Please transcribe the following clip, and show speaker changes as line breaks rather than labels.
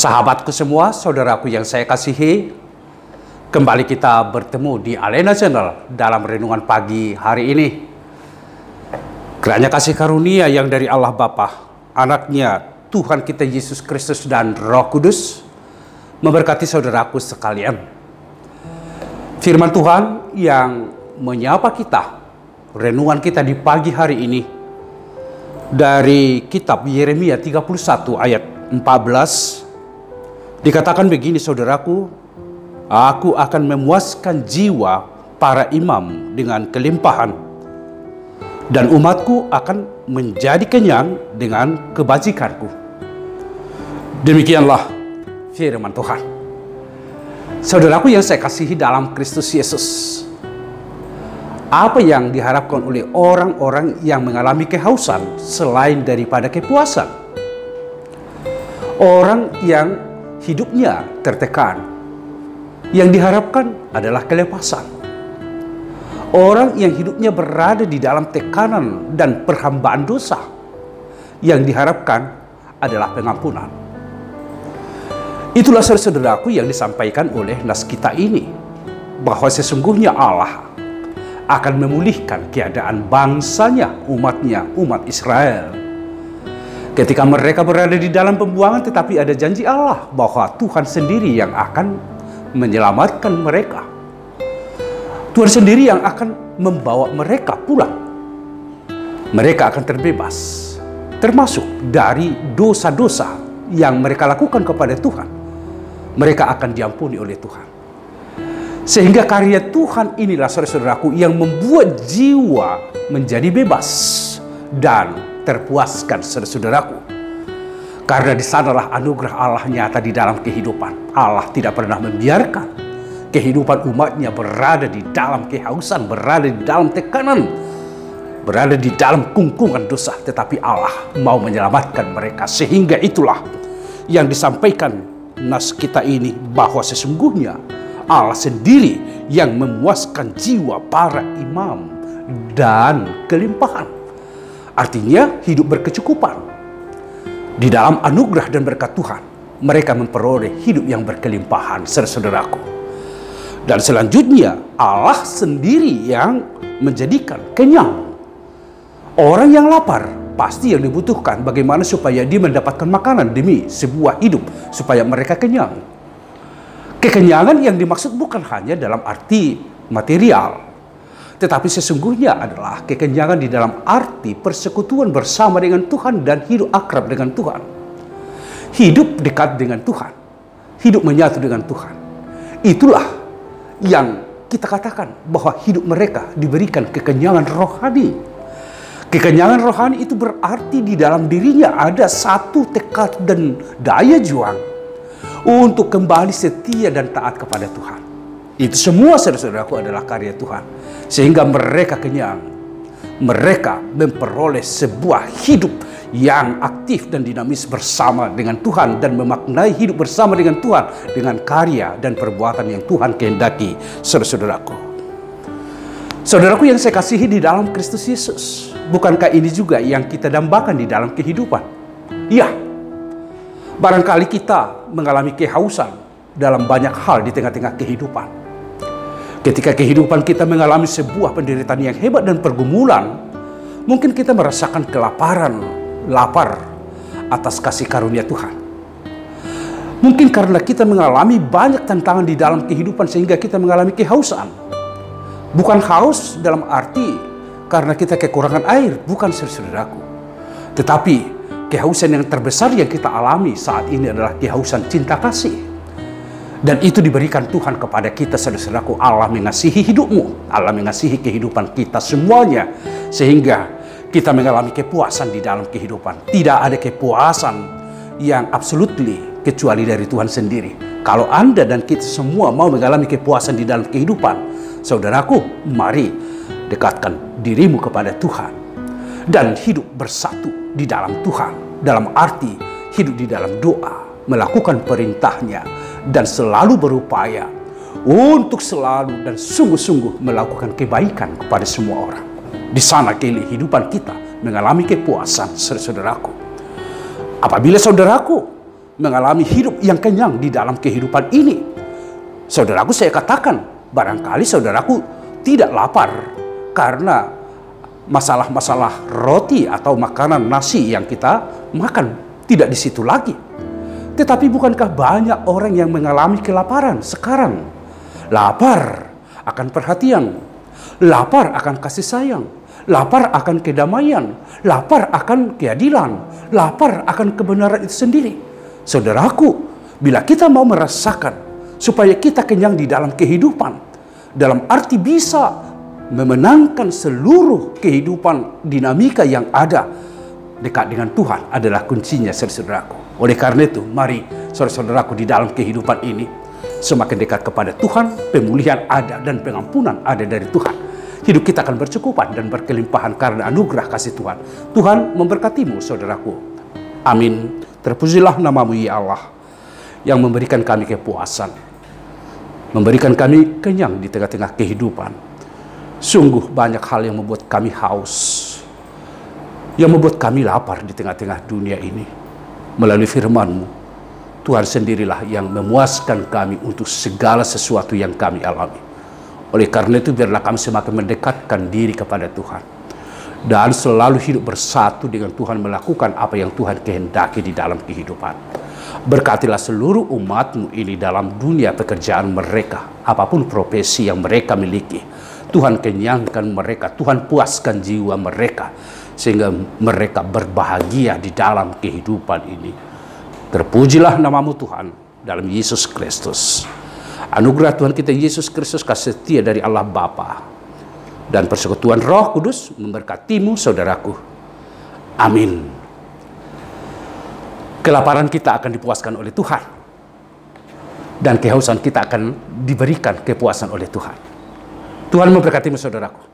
Sahabatku semua, saudaraku yang saya kasihi, kembali kita bertemu di Alena Channel dalam renungan pagi hari ini. Kiranya kasih karunia yang dari Allah Bapa, Anaknya, Tuhan kita Yesus Kristus dan Roh Kudus memberkati saudaraku sekalian. Firman Tuhan yang menyapa kita, renungan kita di pagi hari ini dari kitab Yeremia 31 ayat 14. Dikatakan begini, saudaraku, aku akan memuaskan jiwa para imam dengan kelimpahan, dan umatku akan menjadi kenyang dengan kebajikanku. Demikianlah firman Tuhan. Saudaraku yang saya kasihi dalam Kristus Yesus, apa yang diharapkan oleh orang-orang yang mengalami kehausan selain daripada kepuasan? Orang yang hidupnya tertekan, yang diharapkan adalah kelepasan. Orang yang hidupnya berada di dalam tekanan dan perhambaan dosa, yang diharapkan adalah pengampunan. Itulah saudaraku yang disampaikan oleh nas kita ini, bahwa sesungguhnya Allah akan memulihkan keadaan bangsanya, umatnya, umat Israel. Ketika mereka berada di dalam pembuangan, tetapi ada janji Allah bahwa Tuhan sendiri yang akan menyelamatkan mereka. Tuhan sendiri yang akan membawa mereka pulang. Mereka akan terbebas, termasuk dari dosa-dosa yang mereka lakukan kepada Tuhan. Mereka akan diampuni oleh Tuhan. Sehingga karya Tuhan inilah saudara-saudaraku yang membuat jiwa menjadi bebas dan terpuaskan, saudara-saudaraku. Karena di sanalah anugerah Allah nyata di dalam kehidupan. Allah tidak pernah membiarkan kehidupan umatnya berada di dalam kehausan, berada di dalam tekanan, berada di dalam kungkungan dosa. Tetapi Allah mau menyelamatkan mereka. Sehingga itulah yang disampaikan nas kita ini, bahwa sesungguhnya Allah sendiri yang memuaskan jiwa para imam dan kelimpahan. Artinya hidup berkecukupan. Di dalam anugerah dan berkat Tuhan, mereka memperoleh hidup yang berkelimpahan, saudaraku. Dan selanjutnya Allah sendiri yang menjadikan kenyang. Orang yang lapar pasti yang dibutuhkan bagaimana supaya dia mendapatkan makanan demi sebuah hidup, supaya mereka kenyang. Kekenyangan yang dimaksud bukan hanya dalam arti material, tetapi sesungguhnya adalah kekenyangan di dalam arti persekutuan bersama dengan Tuhan dan hidup akrab dengan Tuhan. Hidup dekat dengan Tuhan, hidup menyatu dengan Tuhan. Itulah yang kita katakan bahwa hidup mereka diberikan kekenyangan rohani. Kekenyangan rohani itu berarti di dalam dirinya ada satu tekad dan daya juang untuk kembali setia dan taat kepada Tuhan. Itu semua, saudara-saudaraku, adalah karya Tuhan. Sehingga mereka kenyang. Mereka memperoleh sebuah hidup yang aktif dan dinamis bersama dengan Tuhan, dan memaknai hidup bersama dengan Tuhan dengan karya dan perbuatan yang Tuhan kehendaki, saudara-saudaraku. Saudaraku yang saya kasihi di dalam Kristus Yesus, bukankah ini juga yang kita dambakan di dalam kehidupan? Ya, barangkali kita mengalami kehausan dalam banyak hal di tengah-tengah kehidupan. Ketika kehidupan kita mengalami sebuah penderitaan yang hebat dan pergumulan, mungkin kita merasakan kelaparan, lapar atas kasih karunia Tuhan. Mungkin karena kita mengalami banyak tantangan di dalam kehidupan sehingga kita mengalami kehausan. Bukan haus dalam arti karena kita kekurangan air, bukan, saudaraku. Tetapi kehausan yang terbesar yang kita alami saat ini adalah kehausan cinta kasih. Dan itu diberikan Tuhan kepada kita, saudara-saudaraku. Allah mengasihi hidupmu, Allah mengasihi kehidupan kita semuanya, sehingga kita mengalami kepuasan di dalam kehidupan. Tidak ada kepuasan yang absolutely kecuali dari Tuhan sendiri. Kalau Anda dan kita semua mau mengalami kepuasan di dalam kehidupan, saudaraku, mari dekatkan dirimu kepada Tuhan dan hidup bersatu di dalam Tuhan. Dalam arti hidup di dalam doa, melakukan perintahnya, dan selalu berupaya untuk selalu dan sungguh-sungguh melakukan kebaikan kepada semua orang. Di sana kehidupan kita mengalami kepuasan, saudaraku. Apabila saudaraku mengalami hidup yang kenyang di dalam kehidupan ini. Saudaraku, saya katakan, barangkali saudaraku tidak lapar karena masalah-masalah roti atau makanan nasi yang kita makan tidak di situ lagi. Tetapi bukankah banyak orang yang mengalami kelaparan sekarang? Lapar akan perhatian, lapar akan kasih sayang, lapar akan kedamaian, lapar akan keadilan, lapar akan kebenaran itu sendiri. Saudaraku, bila kita mau merasakan supaya kita kenyang di dalam kehidupan, dalam arti bisa memenangkan seluruh kehidupan dinamika yang ada, dekat dengan Tuhan adalah kuncinya, saudaraku. Oleh karena itu, mari saudara-saudaraku di dalam kehidupan ini semakin dekat kepada Tuhan, pemulihan ada dan pengampunan ada dari Tuhan. Hidup kita akan bercukupan dan berkelimpahan karena anugerah kasih Tuhan. Tuhan memberkatimu, saudaraku. Amin. Terpujilah namamu ya Allah, yang memberikan kami kepuasan, memberikan kami kenyang di tengah-tengah kehidupan. Sungguh banyak hal yang membuat kami haus, yang membuat kami lapar di tengah-tengah dunia ini. Melalui firman-Mu, Tuhan sendirilah yang memuaskan kami untuk segala sesuatu yang kami alami. Oleh karena itu, biarlah kami semakin mendekatkan diri kepada Tuhan dan selalu hidup bersatu dengan Tuhan, melakukan apa yang Tuhan kehendaki di dalam kehidupan. Berkatilah seluruh umat-Mu ini dalam dunia pekerjaan mereka, apapun profesi yang mereka miliki. Tuhan kenyangkan mereka, Tuhan puaskan jiwa mereka, sehingga mereka berbahagia di dalam kehidupan ini. Terpujilah namamu Tuhan, dalam Yesus Kristus. Anugerah Tuhan kita Yesus Kristus, kasih setia dari Allah Bapa, dan persekutuan Roh Kudus memberkatimu, saudaraku. Amin. Kelaparan kita akan dipuaskan oleh Tuhan, dan kehausan kita akan diberikan kepuasan oleh Tuhan. Tuhan memberkatimu, saudaraku.